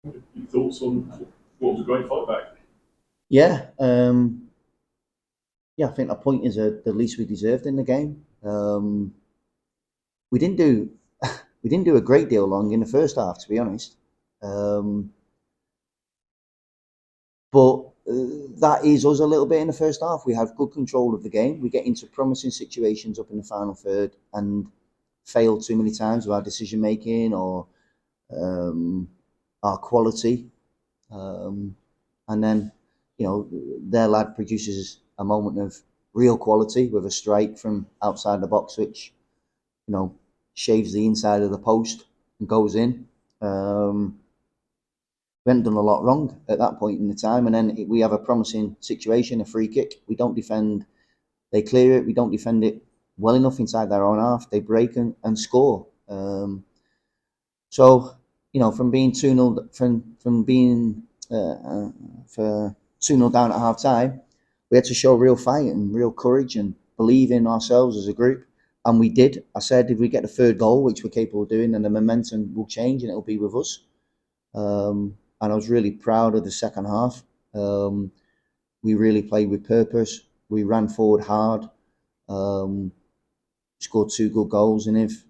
Your thoughts on what was a great fight back? Yeah, yeah. I think a point is the least we deserved in the game. We didn't do we didn't do a great deal long in the first half, to be honest. Um, but that is us a little bit in the first half. We have good control of the game. We get into promising situations up in the final third and fail too many times with our decision making or um, our quality. Um, and then, their lad produces a moment of real quality with a strike from outside the box, which, you know, shaves the inside of the post and goes in. We hadn't done a lot wrong at that point in the time, and then we have a promising situation, a free kick. We don't defend, they clear it. We don't defend it well enough inside their own half. They break and score. So, from being 2-0, from being for 2-0 down at half time, we had to show real fight and real courage and believe in ourselves as a group. And we did. I said, if we get the third goal, which we're capable of doing, then the momentum will change and it'll be with us. And I was really proud of the second half. We really played with purpose. We ran forward hard, um, scored two good goals, and if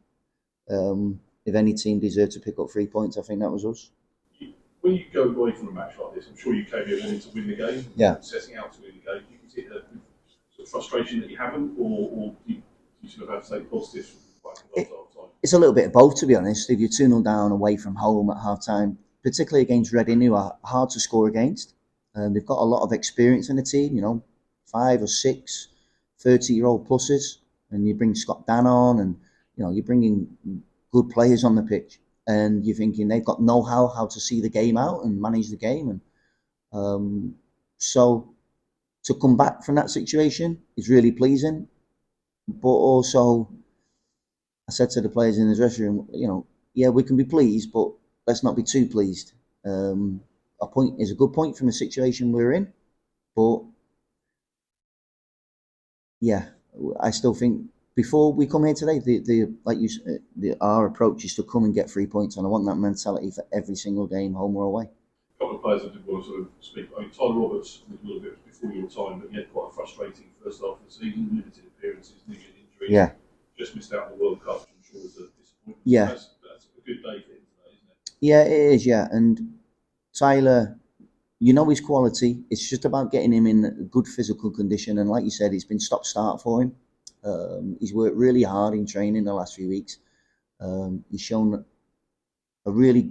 any team deserved to pick up 3 points, I think that was us. When you go away from a match like this, I'm sure you came here wanting to win the game, Yeah. setting out to win the game. Do you see a sort of frustration that you haven't, or do you sort of have to say positive from It, half time? it's a little bit of both, to be honest. If you're 2-0 down away from home at half time, particularly against Reading, who are hard to score against, they've got a lot of experience in the team, 5 or 6 30-year-old pluses, and you bring Scott Dan on, and you're bringing good players on the pitch, and you're thinking they've got know-how how to see the game out and manage the game, and so to come back from that situation is really pleasing. But also, I said to the players in the dressing room, yeah, we can be pleased, but let's not be too pleased. A point is a good point from the situation we're in, but yeah, I still think before we come here today, the like you, our approach is to come and get 3 points, and I want that mentality for every single game, home or away. A couple of players I did want to sort of speak. I mean, Tyler Roberts was a little bit before your time, but he had quite a frustrating first half of the season, limited appearances, niggling injuries, Yeah, just missed out on the World Cup, which I'm sure was a disappointment. yeah, That's a good day for him today, isn't it? yeah, it is. Yeah, and Tyler, his quality. It's just about getting him in good physical condition, and like you said, it's been stop-start for him. He's worked really hard in training the last few weeks. He's shown a really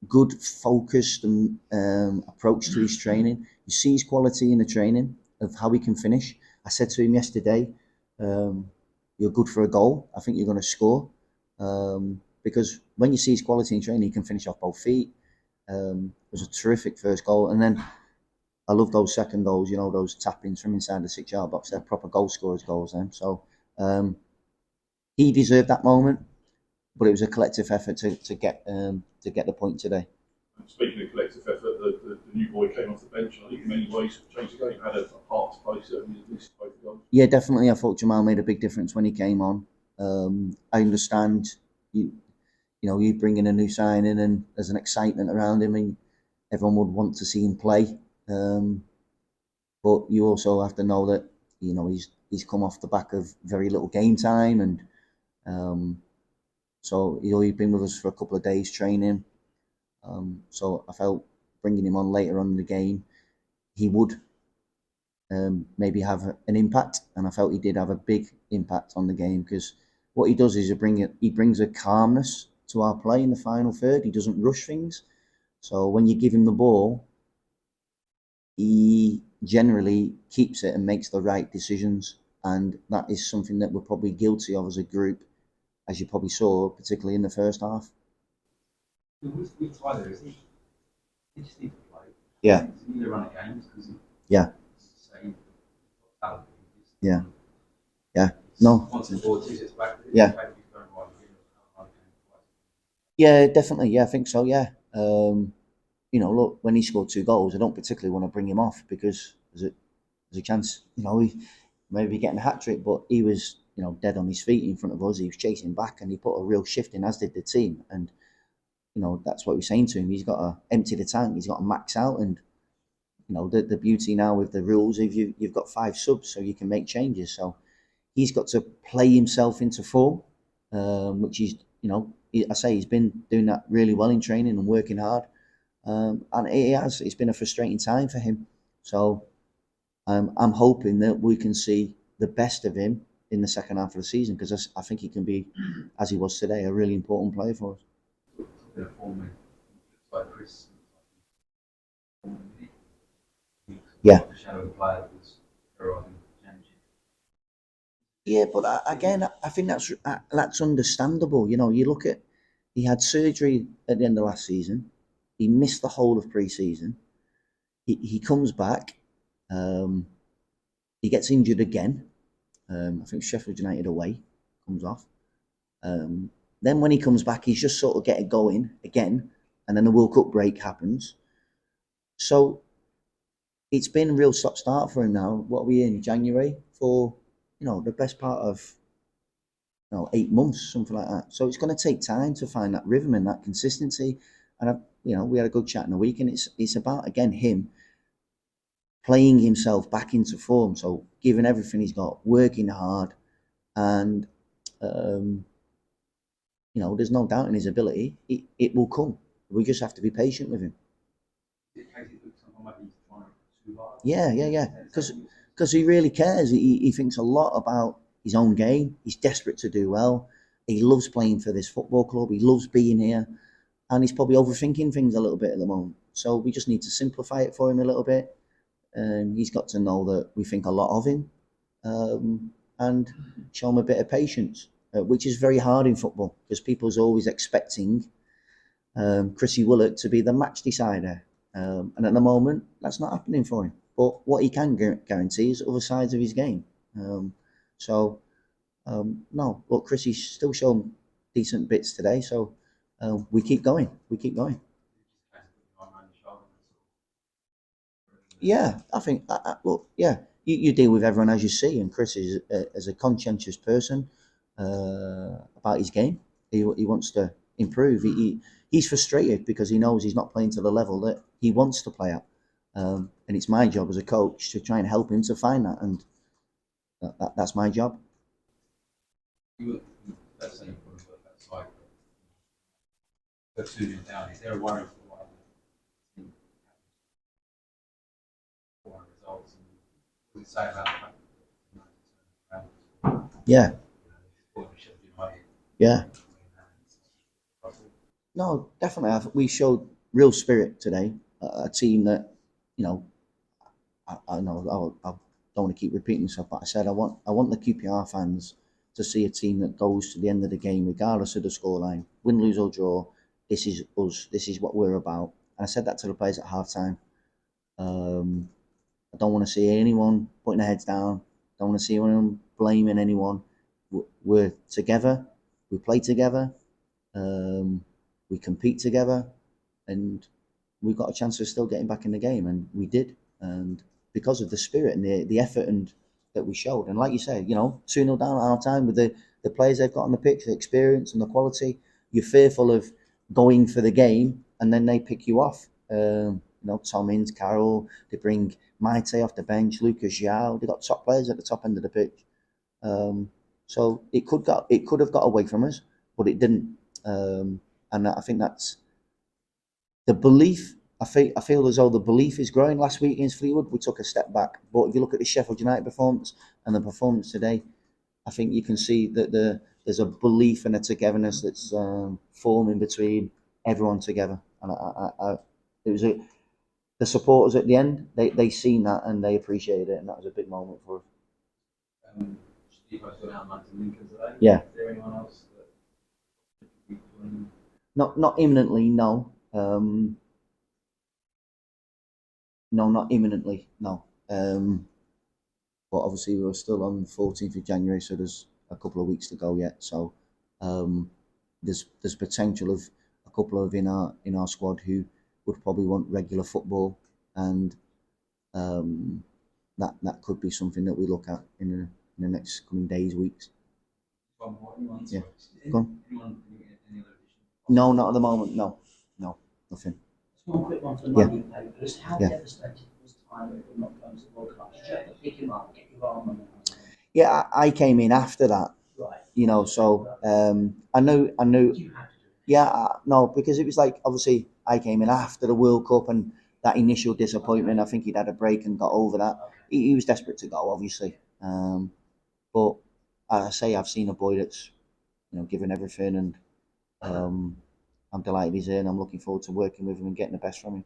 good, focused approach to his training. You see his quality in the training of how he can finish. I said to him yesterday, "You're good for a goal. I think you're going to score." Because when you see his quality in training, he can finish off both feet. It was a terrific first goal, and then I love those second goals. Those tap-ins from inside the 6-yard box. They're proper goal scorers' goals. Then, so um, he deserved that moment, but it was a collective effort to get the point today. Speaking of collective effort, the new boy came off the bench, and I think in many ways changed the game. Had a part to play, certainly, at least both goals. Yeah, definitely. I thought Jamal made a big difference when he came on. I understand you bring in a new signing and there's an excitement around him, and everyone would want to see him play. But you also have to know that he's come off the back of very little game time, and so he's been with us for a couple of days training. So I felt bringing him on later on in the game, he would maybe have an impact, and I felt he did have a big impact on the game because what he does is he brings a calmness to our play in the final third. He doesn't rush things, so when you give him the ball, he generally keeps it and makes the right decisions, and that is something that we're probably guilty of as a group, as you probably saw, particularly in the first half. With Tyler, is he just need to play? Yeah. He need to run at games because Yeah. Say talent. Yeah. Yeah. No. Once the ball is back, Yeah. Yeah, definitely. Yeah, I think so. Yeah. Look, when he scored 2 goals, I don't particularly want to bring him off because there's a chance, he maybe getting a hat trick, but he was, dead on his feet in front of us. He was chasing back and he put a real shift in, as did the team. And that's what we're saying to him. He's got to empty the tank. He's got to max out. And the beauty now with the rules, if you've got 5 subs, so you can make changes. So he's got to play himself into form, which he's been doing that really well in training and working hard. And it's been a frustrating time for him. So I'm hoping that we can see the best of him in the second half of the season, because I think he can be, as he was today, a really important player for us. Yeah. Yeah, but again, I think that's understandable. You look at, he had surgery at the end of last season. He missed the whole of pre-season. He comes back. He gets injured again. I think Sheffield United away, comes off. Then when he comes back, he's just sort of getting going again, and then the World Cup break happens. So it's been a real stop-start for him now. What are we in, January? For the best part of 8 months, something like that. So it's going to take time to find that rhythm and that consistency. And we had a good chat in the week, and it's about, again, him playing himself back into form. So giving everything he's got, working hard, and there's no doubt in his ability. It will come. We just have to be patient with him. Yeah. Because he really cares. He thinks a lot about his own game. He's desperate to do well. He loves playing for this football club. He loves being here. And he's probably overthinking things a little bit at the moment. So we just need to simplify it for him a little bit. He's got to know that we think a lot of him, and show him a bit of patience, which is very hard in football, because people's always expecting Chris Willock to be the match decider. And at the moment, that's not happening for him. But what he can guarantee is other sides of his game. No, look, Chrissy's still shown decent bits today, so we keep going. Yeah, I think, look, yeah, you deal with everyone as you see, and Chris is a conscientious person about his game. He wants to improve. He's frustrated because he knows he's not playing to the level that he wants to play at. And it's my job as a coach to try and help him to find that, and that's my job. Let's say you put that side, but 2 down. Is there a worry for results? And what does it say about that? Yeah. Yeah. No, definitely. We showed real spirit today. A team that, I know I don't want to keep repeating myself, but I said I want the QPR fans to see a team that goes to the end of the game regardless of the scoreline, win, lose or draw. This is us. This is what we're about. And I said that to the players at half-time. I don't want to see anyone putting their heads down. Don't want to see anyone blaming anyone. We're together. We play together. We compete together, and we got a chance of still getting back in the game, and we did. And because of the spirit and the effort and that we showed, and like you say, 2-0 down at half time with the players they've got on the pitch, the experience and the quality, you're fearful of going for the game, and then they pick you off. Tom Ince, Carroll, they bring Maite off the bench, Lucas João. They got top players at the top end of the pitch. So it could have got away from us, but it didn't. And I think that's the belief. I feel as though the belief is growing. Last week against Fleetwood, we took a step back. But if you look at the Sheffield United performance and the performance today, I think you can see that there's a belief and a togetherness that's forming between everyone together. And it was the supporters at the end. They seen that and they appreciated it, and that was a big moment for us. Steve, I've gone out to Lincoln today. Yeah. Is there anyone else that Not imminently, no. No, not imminently, no. But obviously we're still on the 14th of January, so there's a couple of weeks to go yet. So there's potential of a couple of in our squad who would probably want regular football, and that could be something that we look at in the next coming days, weeks. one more? Anyone? Yeah. Go on. Anyone? Any other addition? No, not at the moment. No, nothing. Just one quick one for the Yeah. Monday papers. How Yeah. devastated was Tyler for not going to the World Cup? Did you have to pick him up, get your arm on him? Yeah, I came in after that, Right. you know, so I knew. You had to do it. Yeah, no, because it was like, obviously I came in after the World Cup and that initial disappointment. I think he'd had a break and got over that. He was desperate to go, obviously. But as I say, I've seen a boy that's, given everything, and I'm delighted he's here, and I'm looking forward to working with him and getting the best from him.